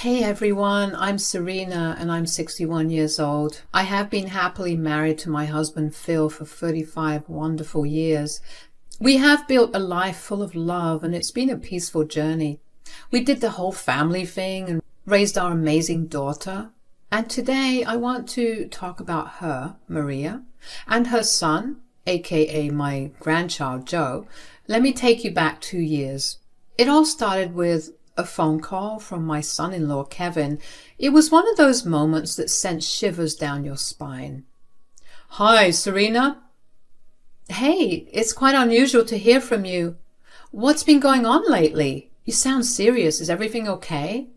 Hey everyone, I'm Serena and I'm 61 years old. I have been happily married to my husband Phil for 35 wonderful years. We have built a life full of love and it's been a peaceful journey. We did the whole family thing and raised our amazing daughter. And today I want to talk about her, Maria, and her son, aka my grandchild Joe. Let me take you back 2 years. It all started with a phone call from my son-in-law Kevin. It was one of those moments that sent shivers down your spine. Hi, Serena. Hey, it's quite unusual to hear from you. What's been going on lately? You sound serious. Is everything okay?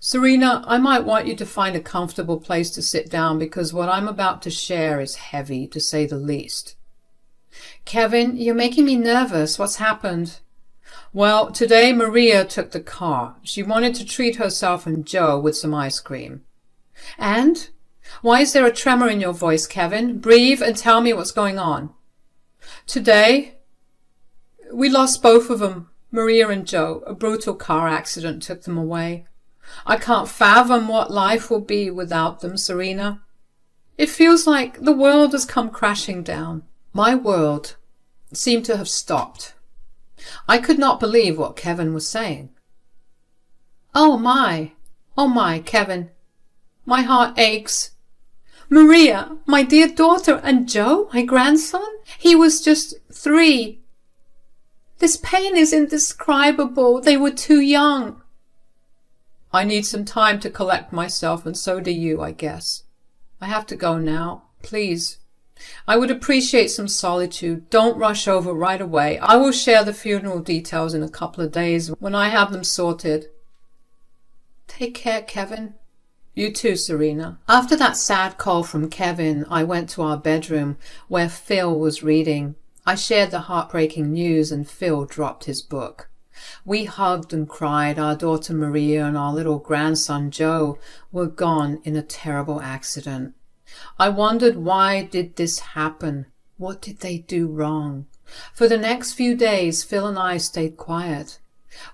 Serena, I might want you to find a comfortable place to sit down because what I'm about to share is heavy, to say the least. Kevin, you're making me nervous. What's happened? Well, today Maria took the car. She wanted to treat herself and Joe with some ice cream. And? Why is there a tremor in your voice, Kevin? Breathe and tell me what's going on. Today, we lost both of them, Maria and Joe. A brutal car accident took them away. I can't fathom what life will be without them, Serena. It feels like the world has come crashing down. My world seemed to have stopped. I could not believe what Kevin was saying. Oh my, Kevin. My heart aches. Maria, my dear daughter, and Joe, my grandson, he was just 3. This pain is indescribable. They were too young. I need some time to collect myself, and so do you, I guess. I have to go now. Please. I would appreciate some solitude. Don't rush over right away. I will share the funeral details in a couple of days when I have them sorted. Take care, Kevin. You too, Serena. After that sad call from Kevin, I went to our bedroom where Phil was reading. I shared the heartbreaking news and Phil dropped his book. We hugged and cried. Our daughter Maria and our little grandson Joe were gone in a terrible accident. I wondered, why did this happen? What did they do wrong? For the next few days, Phil and I stayed quiet.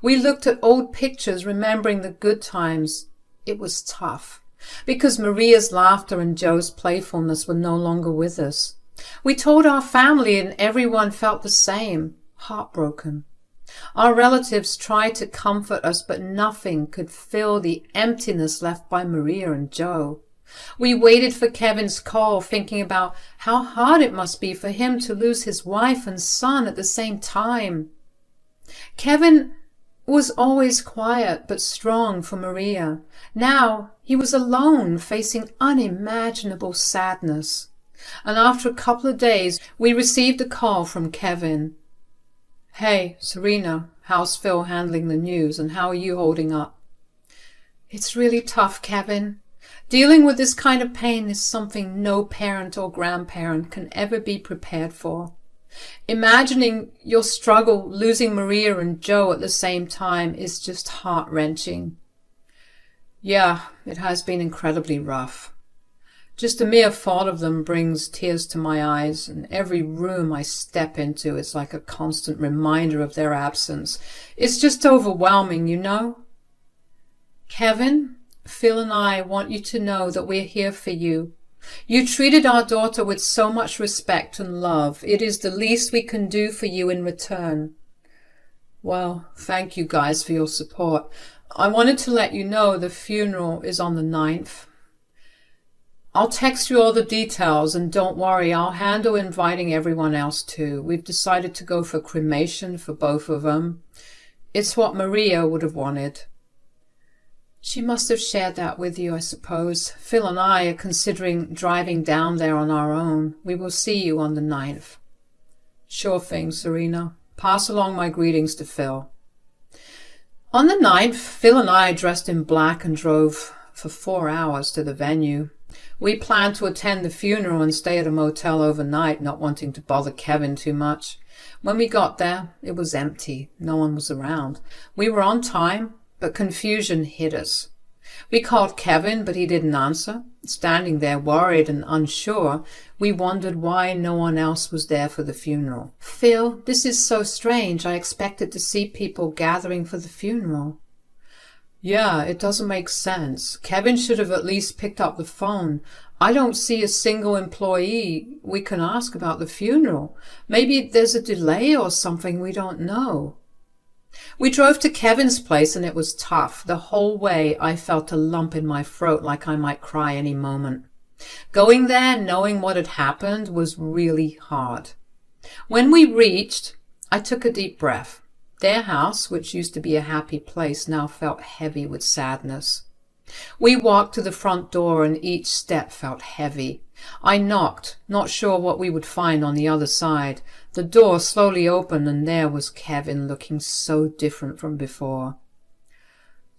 We looked at old pictures, remembering the good times. It was tough, because Maria's laughter and Joe's playfulness were no longer with us. We told our family and everyone felt the same, heartbroken. Our relatives tried to comfort us, but nothing could fill the emptiness left by Maria and Joe. We waited for Kevin's call, thinking about how hard it must be for him to lose his wife and son at the same time. Kevin was always quiet but strong for Maria. Now he was alone, facing unimaginable sadness. And after a couple of days, we received a call from Kevin. Hey, Serena, how's Phil handling the news and how are you holding up? It's really tough, Kevin. Dealing with this kind of pain is something no parent or grandparent can ever be prepared for. Imagining your struggle losing Maria and Joe at the same time is just heart-wrenching. Yeah, it has been incredibly rough. Just the mere thought of them brings tears to my eyes, and every room I step into is like a constant reminder of their absence. It's just overwhelming, you know? Kevin, Phil and I want you to know that we're here for you. You treated our daughter with so much respect and love. It is the least we can do for you in return. Well, thank you guys for your support. I wanted to let you know the funeral is on the 9th. I'll text you all the details, and don't worry, I'll handle inviting everyone else too. We've decided to go for cremation for both of them. It's what Maria would have wanted. She must have shared that with you, I suppose. Phil and I are considering driving down there on our own. We will see you on the 9th. Sure thing, Serena. Pass along my greetings to Phil. On the 9th, Phil and I dressed in black and drove for 4 hours to the venue. We planned to attend the funeral and stay at a motel overnight, not wanting to bother Kevin too much. When we got there, it was empty. No one was around. We were on time, but confusion hit us. We called Kevin, but he didn't answer. Standing there worried and unsure, we wondered why no one else was there for the funeral. Phil, this is so strange. I expected to see people gathering for the funeral. Yeah, it doesn't make sense. Kevin should have at least picked up the phone. I don't see a single employee we can ask about the funeral. Maybe there's a delay or something we don't know. We drove to Kevin's place and it was tough. The whole way I felt a lump in my throat like I might cry any moment. Going there, knowing what had happened, was really hard. When we reached, I took a deep breath. Their house, which used to be a happy place, now felt heavy with sadness. We walked to the front door and each step felt heavy. I knocked, not sure what we would find on the other side. The door slowly opened and there was Kevin, looking so different from before.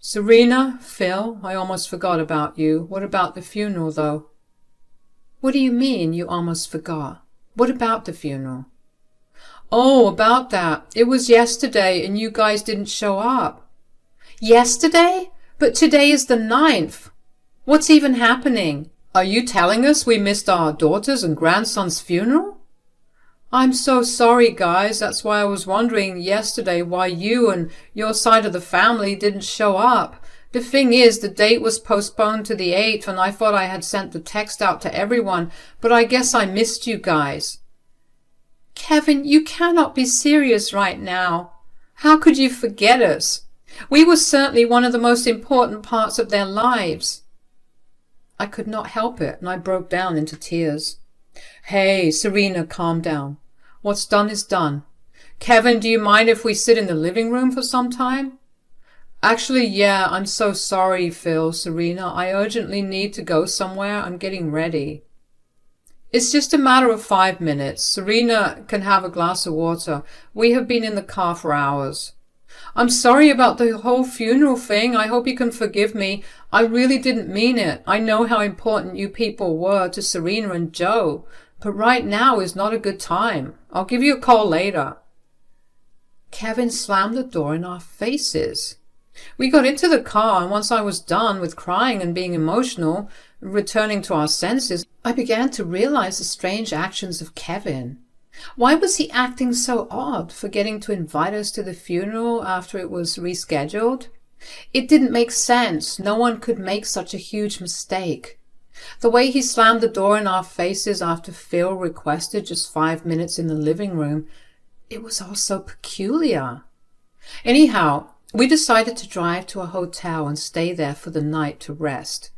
Serena, Phil, I almost forgot about you. What about the funeral, though? What do you mean, you almost forgot? What about the funeral? Oh, about that. It was yesterday and you guys didn't show up. Yesterday? But today is the 9th. What's even happening? Are you telling us we missed our daughter's and grandson's funeral? I'm so sorry, guys. That's why I was wondering yesterday why you and your side of the family didn't show up. The thing is, the date was postponed to the 8th and I thought I had sent the text out to everyone, but I guess I missed you guys. Kevin, you cannot be serious right now. How could you forget us? We were certainly one of the most important parts of their lives. I could not help it, and I broke down into tears. Hey, Serena, calm down. What's done is done. Kevin, do you mind if we sit in the living room for some time? Actually, yeah, I'm so sorry, Phil, Serena. I urgently need to go somewhere. I'm getting ready. It's just a matter of 5 minutes. Serena can have a glass of water. We have been in the car for hours. I'm sorry about the whole funeral thing. I hope you can forgive me. I really didn't mean it. I know how important you people were to Serena and Joe, but right now is not a good time. I'll give you a call later. Kevin slammed the door in our faces. We got into the car, and once I was done with crying and being emotional, returning to our senses, I began to realize the strange actions of Kevin. Why was he acting so odd, forgetting to invite us to the funeral after it was rescheduled? It didn't make sense. No one could make such a huge mistake. The way he slammed the door in our faces after Phil requested just 5 minutes in the living room, it was all so peculiar. Anyhow, we decided to drive to a hotel and stay there for the night to rest.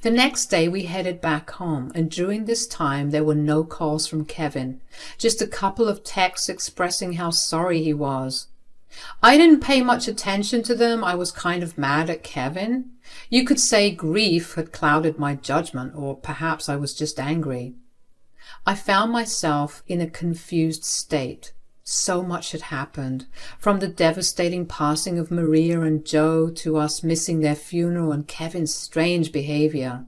The next day we headed back home, and during this time there were no calls from Kevin, just a couple of texts expressing how sorry he was. I didn't pay much attention to them. I was kind of mad at Kevin. You could say grief had clouded my judgment, or perhaps I was just angry. I found myself in a confused state. So much had happened, from the devastating passing of Maria and Joe to us missing their funeral and Kevin's strange behavior.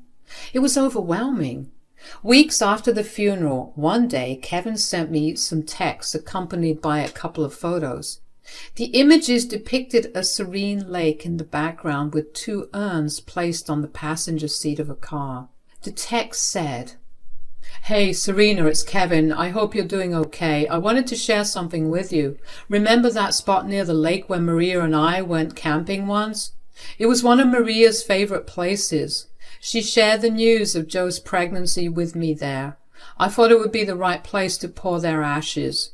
It was overwhelming. Weeks after the funeral, one day Kevin sent me some texts accompanied by a couple of photos. The images depicted a serene lake in the background with 2 urns placed on the passenger seat of a car. The text said, Hey, Serena, it's Kevin. I hope you're doing okay. I wanted to share something with you. Remember that spot near the lake where Maria and I went camping once? It was one of Maria's favorite places. She shared the news of Joe's pregnancy with me there. I thought it would be the right place to pour their ashes.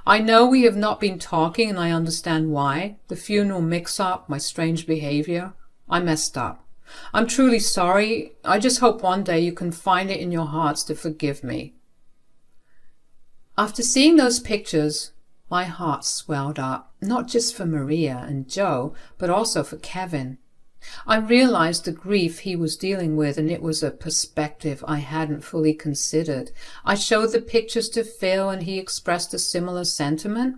I know we have not been talking, and I understand why. The funeral mix-up, my strange behavior. I messed up. I'm truly sorry. I just hope one day you can find it in your hearts to forgive me. After seeing those pictures, my heart swelled up, not just for Maria and Joe, but also for Kevin. I realized the grief he was dealing with, and it was a perspective I hadn't fully considered. I showed the pictures to Phil, and he expressed a similar sentiment.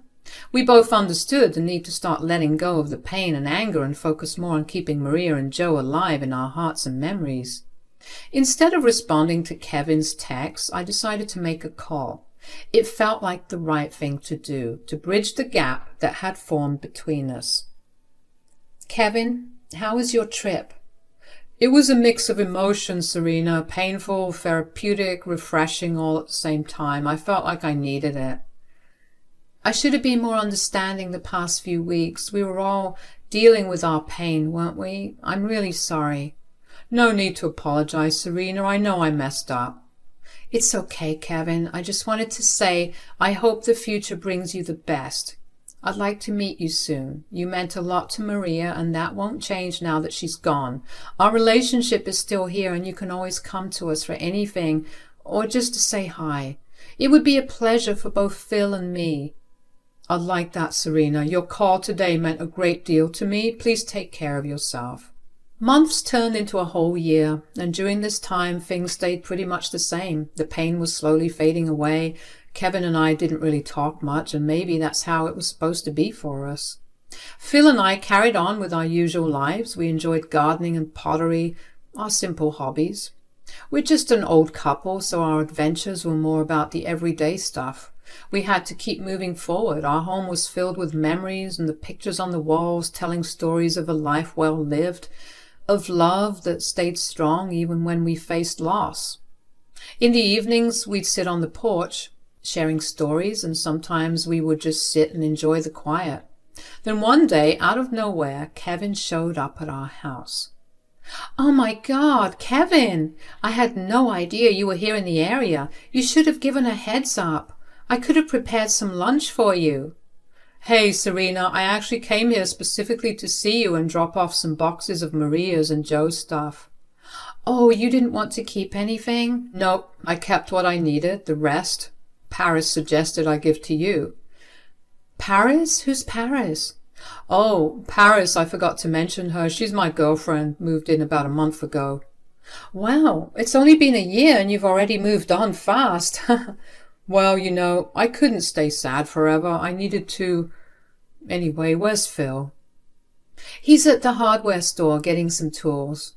We both understood the need to start letting go of the pain and anger and focus more on keeping Maria and Joe alive in our hearts and memories. Instead of responding to Kevin's text, I decided to make a call. It felt like the right thing to do, to bridge the gap that had formed between us. Kevin, how was your trip? It was a mix of emotions, Serena, painful, therapeutic, refreshing all at the same time. I felt like I needed it. I should have been more understanding the past few weeks. We were all dealing with our pain, weren't we? I'm really sorry. No need to apologize, Serena. I know I messed up. It's okay, Kevin. I just wanted to say I hope the future brings you the best. I'd like to meet you soon. You meant a lot to Maria, and that won't change now that she's gone. Our relationship is still here, and you can always come to us for anything or just to say hi. It would be a pleasure for both Phil and me. I'd like that, Serena. Your call today meant a great deal to me. Please take care of yourself. Months turned into a whole year, and during this time things stayed pretty much the same. The pain was slowly fading away. Kevin and I didn't really talk much, and maybe that's how it was supposed to be for us. Phil and I carried on with our usual lives. We enjoyed gardening and pottery, our simple hobbies. We're just an old couple, so our adventures were more about the everyday stuff. We had to keep moving forward. Our home was filled with memories and the pictures on the walls telling stories of a life well lived, of love that stayed strong even when we faced loss. In the evenings, we'd sit on the porch, sharing stories, and sometimes we would just sit and enjoy the quiet. Then one day, out of nowhere, Kevin showed up at our house. Oh my God, Kevin! I had no idea you were here in the area. You should have given a heads up. I could have prepared some lunch for you. Hey, Serena, I actually came here specifically to see you and drop off some boxes of Maria's and Joe's stuff. Oh, you didn't want to keep anything? Nope, I kept what I needed. The rest, Paris suggested I give to you. Paris? Who's Paris? Oh, Paris, I forgot to mention her. She's my girlfriend, moved in about a month ago. Wow, it's only been a year and you've already moved on fast. Well, you know, I couldn't stay sad forever. I needed to. Anyway, where's Phil? He's at the hardware store getting some tools.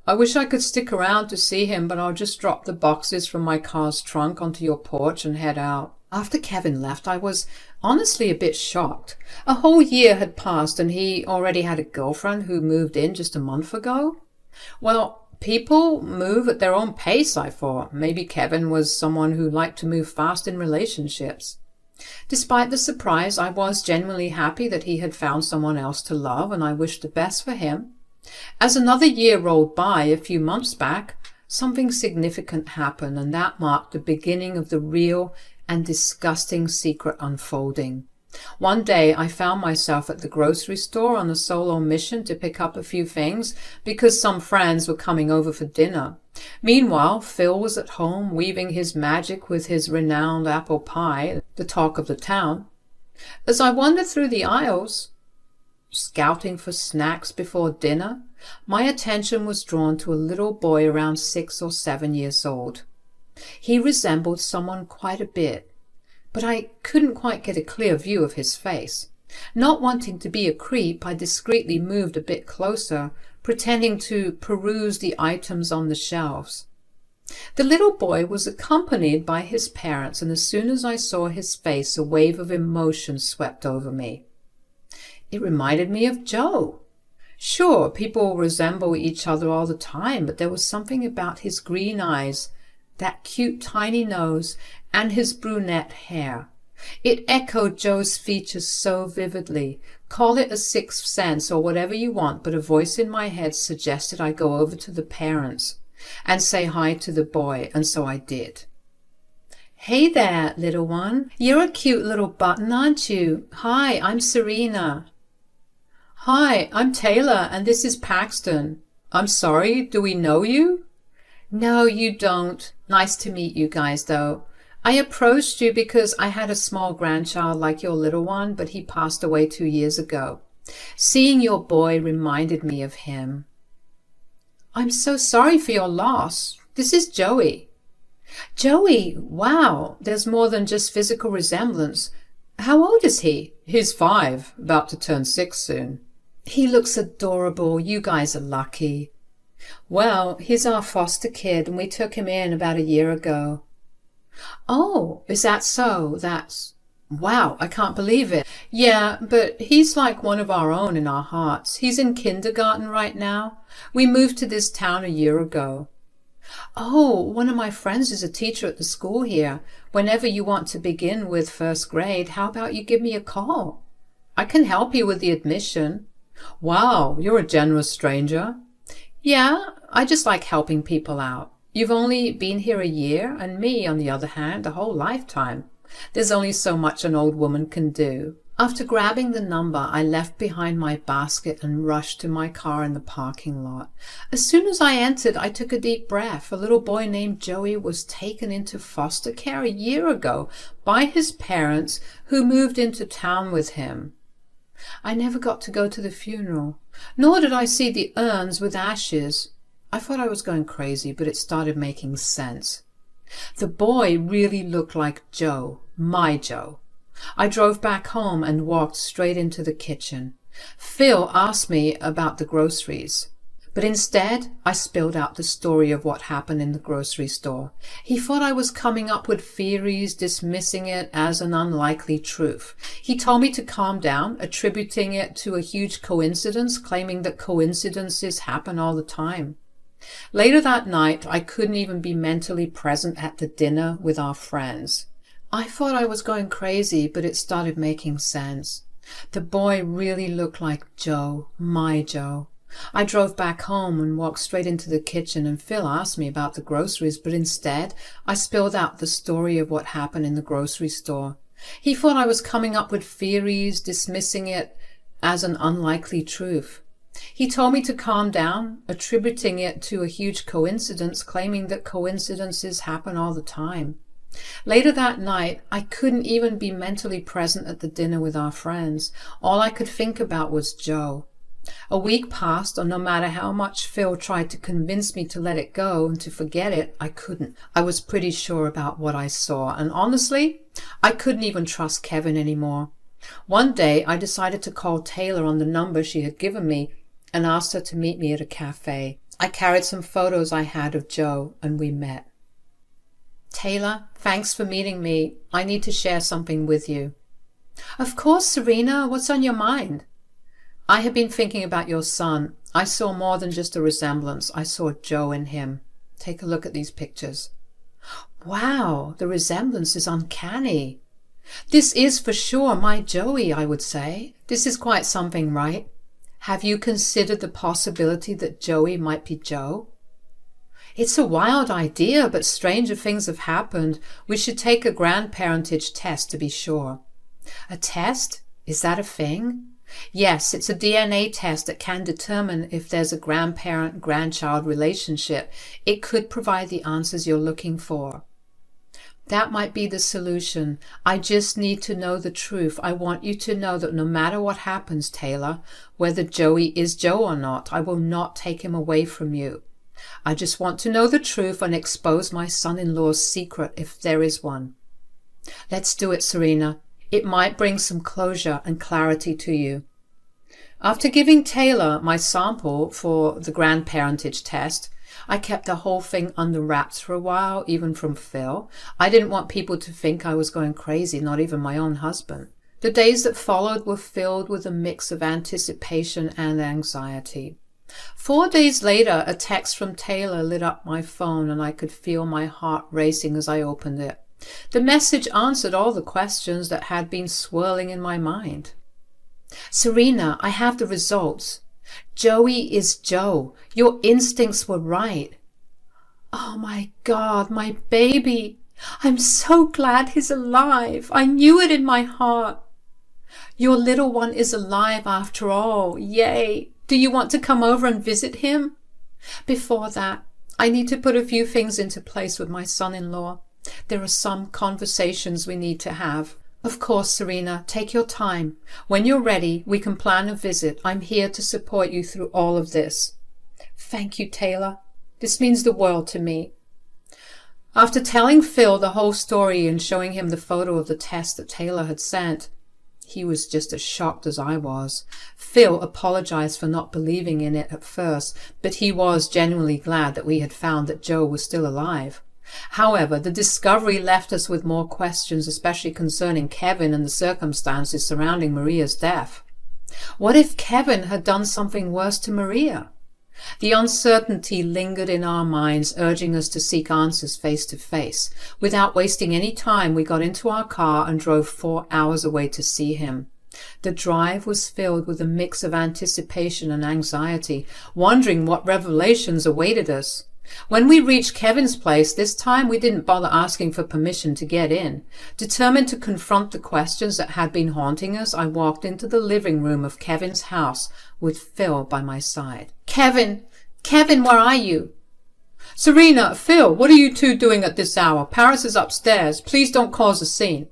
I wish I could stick around to see him, but I'll just drop the boxes from my car's trunk onto your porch and head out. After Kevin left, I was honestly a bit shocked. A whole year had passed and he already had a girlfriend who moved in just a month ago. Well, people move at their own pace, I thought. Maybe Kevin was someone who liked to move fast in relationships. Despite the surprise, I was genuinely happy that he had found someone else to love, and I wished the best for him. As another year rolled by, a few months back, something significant happened, and that marked the beginning of the real and disgusting secret unfolding. One day I found myself at the grocery store on a solo mission to pick up a few things because some friends were coming over for dinner. Meanwhile, Phil was at home weaving his magic with his renowned apple pie, the talk of the town. As I wandered through the aisles, scouting for snacks before dinner, my attention was drawn to a little boy around 6 or 7 years old. He resembled someone quite a bit, but I couldn't quite get a clear view of his face. Not wanting to be a creep, I discreetly moved a bit closer, pretending to peruse the items on the shelves. The little boy was accompanied by his parents, and as soon as I saw his face, a wave of emotion swept over me. It reminded me of Joe. Sure, people resemble each other all the time, but there was something about his green eyes, that cute tiny nose, and his brunette hair. It echoed Joe's features so vividly. Call it a sixth sense or whatever you want, but a voice in my head suggested I go over to the parents and say hi to the boy, and so I did. Hey there, little one. You're a cute little button, aren't you? Hi, I'm Serena. Hi, I'm Taylor, and this is Paxton. I'm sorry, do we know you? No, you don't. Nice to meet you guys, though. I approached you because I had a small grandchild like your little one, but he passed away 2 years ago. Seeing your boy reminded me of him. I'm so sorry for your loss. This is Joey. Joey, wow, there's more than just physical resemblance. How old is he? He's 5, about to turn 6 soon. He looks adorable. You guys are lucky. Well, he's our foster kid, and we took him in about a year ago. Oh, is that so? That's... Wow, I can't believe it. Yeah, but he's like one of our own in our hearts. He's in kindergarten right now. We moved to this town a year ago. Oh, one of my friends is a teacher at the school here. Whenever you want to begin with first grade, how about you give me a call? I can help you with the admission. Wow, you're a generous stranger. Yeah, I just like helping people out. You've only been here a year, and me, on the other hand, a whole lifetime. There's only so much an old woman can do. After grabbing the number, I left behind my basket and rushed to my car in the parking lot. As soon as I entered, I took a deep breath. A little boy named Joey was taken into foster care a year ago by his parents, who moved into town with him. I never got to go to the funeral, nor did I see the urns with ashes. I thought I was going crazy, but it started making sense. The boy really looked like Joe, my Joe. I drove back home and walked straight into the kitchen. Phil asked me about the groceries, but instead I spilled out the story of what happened in the grocery store. He thought I was coming up with theories, dismissing it as an unlikely truth. He told me to calm down, attributing it to a huge coincidence, claiming that coincidences happen all the time. Later that night, I couldn't even be mentally present at the dinner with our friends. I thought I was going crazy, but it started making sense. The boy really looked like Joe, my Joe. I drove back home and walked straight into the kitchen, and Phil asked me about the groceries, but instead I spilled out the story of what happened in the grocery store. He thought I was coming up with theories, dismissing it as an unlikely truth. He told me to calm down, attributing it to a huge coincidence, claiming that coincidences happen all the time. Later that night, I couldn't even be mentally present at the dinner with our friends. All I could think about was Joe. A week passed, and no matter how much Phil tried to convince me to let it go and to forget it, I couldn't. I was pretty sure about what I saw, and honestly, I couldn't even trust Kevin anymore. One day, I decided to call Taylor on the number she had given me and asked her to meet me at a cafe. I carried some photos I had of Joe, and we met. Taylor, thanks for meeting me. I need to share something with you. Of course, Serena. What's on your mind? I have been thinking about your son. I saw more than just a resemblance. I saw Joe in him. Take a look at these pictures. Wow, the resemblance is uncanny. This is for sure my Joey, I would say. This is quite something, right? Have you considered the possibility that Joey might be Joe? It's a wild idea, but stranger things have happened. We should take a grandparentage test to be sure. A test? Is that a thing? Yes, it's a DNA test that can determine if there's a grandparent-grandchild relationship. It could provide the answers you're looking for. That might be the solution. I just need to know the truth. I want you to know that no matter what happens, Taylor, whether Joey is Joe or not, I will not take him away from you. I just want to know the truth and expose my son-in-law's secret if there is one. Let's do it, Serena. It might bring some closure and clarity to you. After giving Taylor my sample for the grandparentage test, I kept the whole thing under wraps for a while, even from Phil. I didn't want people to think I was going crazy, not even my own husband. The days that followed were filled with a mix of anticipation and anxiety. 4 days later, a text from Taylor lit up my phone, and I could feel my heart racing as I opened it. The message answered all the questions that had been swirling in my mind. Serena, I have the results. Joey is Joe. Your instincts were right. Oh my God, my baby. I'm so glad he's alive. I knew it in my heart. Your little one is alive after all. Yay. Do you want to come over and visit him? Before that, I need to put a few things into place with my son-in-law. There are some conversations we need to have. Of course, Serena, take your time. When you're ready, we can plan a visit. I'm here to support you through all of this. Thank you, Taylor. This means the world to me. After telling Phil the whole story and showing him the photo of the test that Taylor had sent, he was just as shocked as I was. Phil apologized for not believing in it at first, but he was genuinely glad that we had found that Joe was still alive. However, the discovery left us with more questions, especially concerning Kevin and the circumstances surrounding Maria's death. What if Kevin had done something worse to Maria? The uncertainty lingered in our minds, urging us to seek answers face to face. Without wasting any time, we got into our car and drove 4 hours away to see him. The drive was filled with a mix of anticipation and anxiety, wondering what revelations awaited us. When we reached Kevin's place, this time we didn't bother asking for permission to get in. Determined to confront the questions that had been haunting us, I walked into the living room of Kevin's house with Phil by my side. Kevin, where are you? Serena, Phil, what are you two doing at this hour? Paris is upstairs. Please don't cause a scene.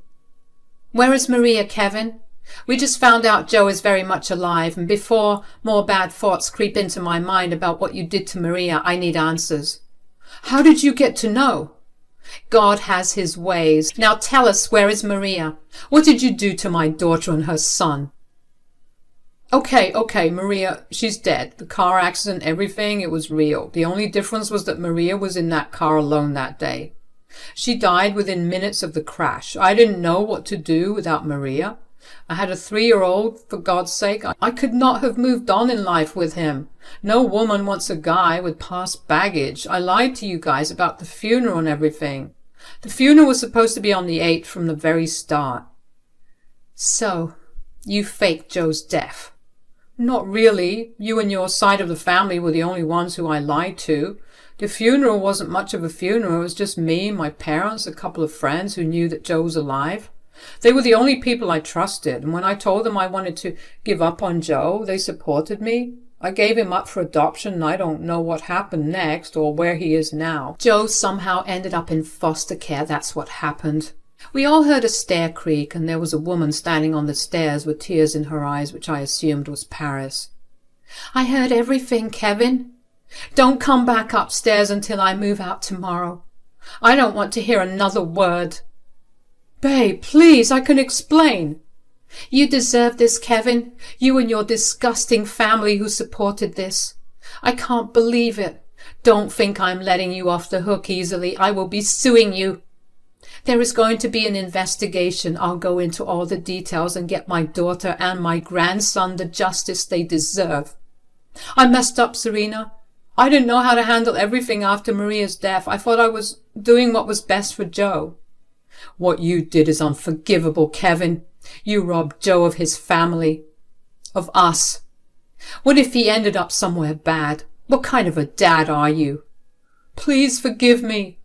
Where is Maria, Kevin? We just found out Joe is very much alive, and before more bad thoughts creep into my mind about what you did to Maria, I need answers. How did you get to know? God has his ways. Now tell us, where is Maria? What did you do to my daughter and her son? Okay, Maria, she's dead. The car accident, everything, it was real. The only difference was that Maria was in that car alone that day. She died within minutes of the crash. I didn't know what to do without Maria. I had a 3-year-old, for God's sake. I could not have moved on in life with him. No woman wants a guy with past baggage. I lied to you guys about the funeral and everything. The funeral was supposed to be on the 8th from the very start. So, you faked Joe's death. Not really. You and your side of the family were the only ones who I lied to. The funeral wasn't much of a funeral. It was just me, my parents, a couple of friends who knew that Joe was alive. They were the only people I trusted, and when I told them I wanted to give up on Joe, they supported me. I gave him up for adoption, and I don't know what happened next or where he is now. Joe somehow ended up in foster care, that's what happened. We all heard a stair creak, and there was a woman standing on the stairs with tears in her eyes, which I assumed was Paris. I heard everything, Kevin. Don't come back upstairs until I move out tomorrow. I don't want to hear another word. Babe, please, I can explain. You deserve this, Kevin. You and your disgusting family who supported this. I can't believe it. Don't think I'm letting you off the hook easily. I will be suing you. There is going to be an investigation. I'll go into all the details and get my daughter and my grandson the justice they deserve. I messed up, Serena. I didn't know how to handle everything after Maria's death. I thought I was doing what was best for Joe. What you did is unforgivable, Kevin. You robbed Joe of his family. Of us. What if he ended up somewhere bad? What kind of a dad are you? Please forgive me.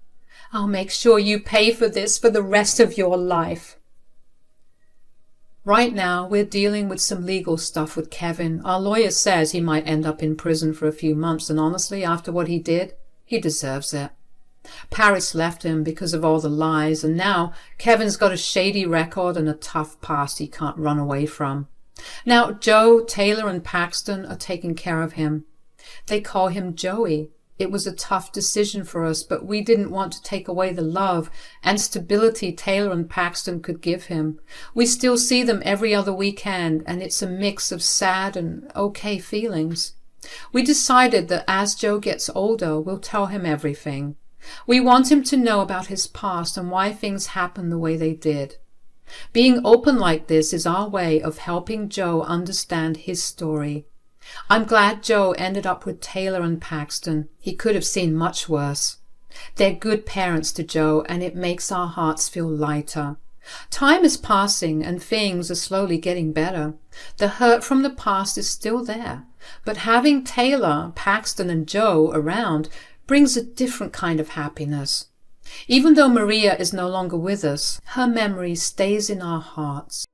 I'll make sure you pay for this for the rest of your life. Right now, we're dealing with some legal stuff with Kevin. Our lawyer says he might end up in prison for a few months, and honestly, after what he did, he deserves it. Paris left him because of all the lies, and now Kevin's got a shady record and a tough past he can't run away from. Now Joe, Taylor, and Paxton are taking care of him. They call him Joey. It was a tough decision for us, but we didn't want to take away the love and stability Taylor and Paxton could give him. We still see them every other weekend, and it's a mix of sad and okay feelings. We decided that as Joe gets older, we'll tell him everything. We want him to know about his past and why things happened the way they did. Being open like this is our way of helping Joe understand his story. I'm glad Joe ended up with Taylor and Paxton. He could have seen much worse. They're good parents to Joe, and it makes our hearts feel lighter. Time is passing and things are slowly getting better. The hurt from the past is still there, but having Taylor, Paxton, and Joe around brings a different kind of happiness. Even though Maria is no longer with us, her memory stays in our hearts.